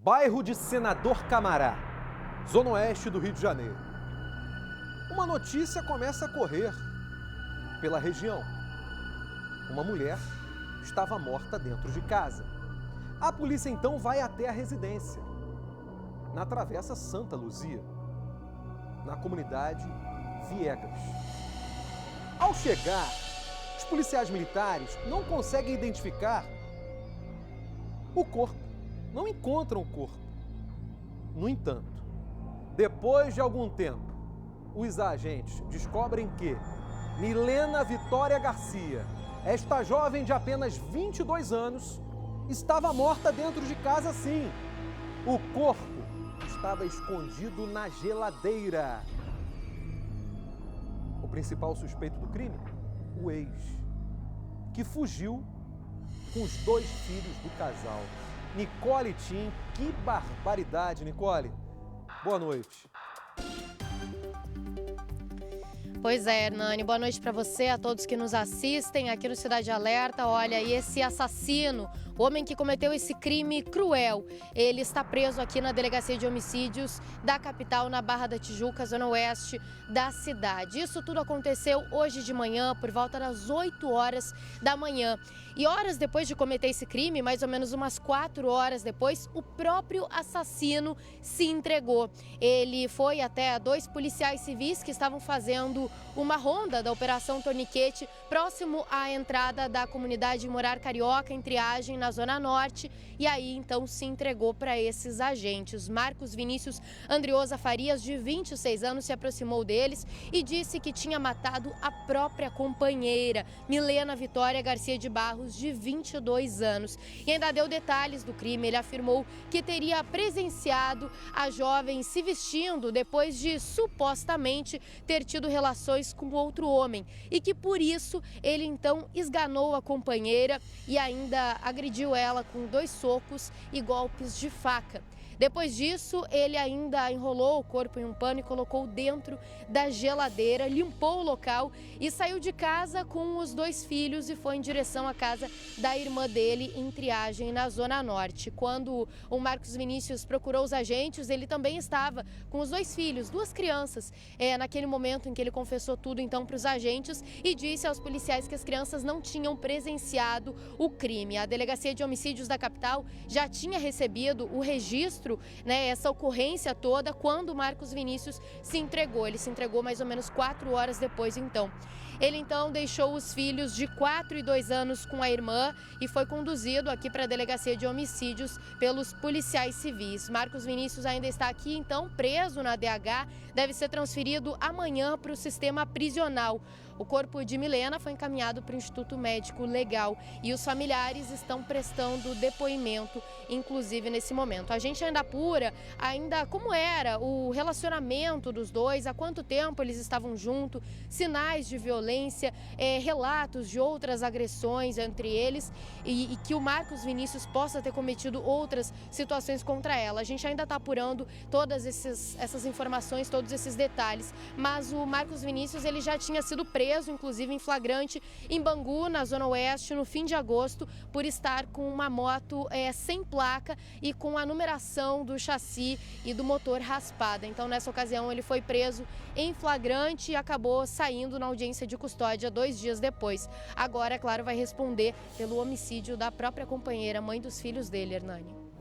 Bairro de Senador Camará, zona oeste do Rio de Janeiro. Uma notícia começa a correr pela região. Uma mulher estava morta dentro de casa. A polícia então vai até a residência, na Travessa Santa Luzia, na comunidade Viegas. Ao chegar, os policiais militares não conseguem identificar o corpo. Não encontram o corpo. No entanto, depois de algum tempo, os agentes descobrem que Milena Vitória Garcia, esta jovem de apenas 22 anos, estava morta dentro de casa sim. O corpo estava escondido na geladeira. O principal suspeito do crime? O ex, que fugiu com os 2 filhos do casal. Nicole Tim, que barbaridade, Nicole. Boa noite. Pois é, Hernani, boa noite para você, a todos que nos assistem aqui no Cidade Alerta. Olha, e esse assassino, o homem que cometeu esse crime cruel, ele está preso aqui na Delegacia de Homicídios da capital, na Barra da Tijuca, zona oeste da cidade. Isso tudo aconteceu hoje de manhã, por volta das 8 horas da manhã. E horas depois de cometer esse crime, mais ou menos umas 4 horas depois, o próprio assassino se entregou. Ele foi até 2 policiais civis que estavam fazendo uma ronda da Operação Torniquete, próximo à entrada da comunidade Morar Carioca, em Triagem, na Zona Norte, e aí então se entregou para esses agentes. Marcos Vinícius Andriosa Farias, de 26 anos, se aproximou deles e disse que tinha matado a própria companheira, Milena Vitória Garcia de Barros, de 22 anos. E ainda deu detalhes do crime. Ele afirmou que teria presenciado a jovem se vestindo depois de supostamente ter tido relações com outro homem e que por isso ele então esganou a companheira e ainda agrediu ela com 2 socos e golpes de faca. Depois disso, ele ainda enrolou o corpo em um pano e colocou dentro da geladeira, limpou o local e saiu de casa com os 2 filhos e foi em direção à casa da irmã dele em Triagem, na Zona Norte. Quando o Marcos Vinícius procurou os agentes, ele também estava com os 2 filhos, 2 crianças, naquele momento em que ele confessou tudo então para os agentes e disse aos policiais que as crianças não tinham presenciado o crime. A Delegacia de Homicídios da capital já tinha recebido o registro, essa ocorrência toda, quando o Marcos Vinícius se entregou. Ele se entregou mais ou menos 4 horas depois, então. Ele então deixou os filhos de 4 e 2 anos com a irmã e foi conduzido aqui para a Delegacia de Homicídios pelos policiais civis. Marcos Vinícius ainda está aqui, então, preso na DH, deve ser transferido amanhã para o sistema prisional. O corpo de Milena foi encaminhado para o Instituto Médico Legal e os familiares estão prestando depoimento, inclusive nesse momento. A gente ainda apura como era o relacionamento dos 2, há quanto tempo eles estavam juntos, sinais de violência, relatos de outras agressões entre eles e que o Marcos Vinícius possa ter cometido outras situações contra ela. A gente ainda está apurando todas essas informações, todos esses detalhes, mas o Marcos Vinícius ele já tinha sido preso, inclusive em flagrante, em Bangu, na Zona Oeste, no fim de agosto, por estar com uma moto sem placa e com a numeração do chassi e do motor raspada. Então, nessa ocasião, ele foi preso em flagrante e acabou saindo na audiência de custódia 2 dias depois. Agora, é claro, vai responder pelo homicídio da própria companheira, mãe dos filhos dele, Hernani.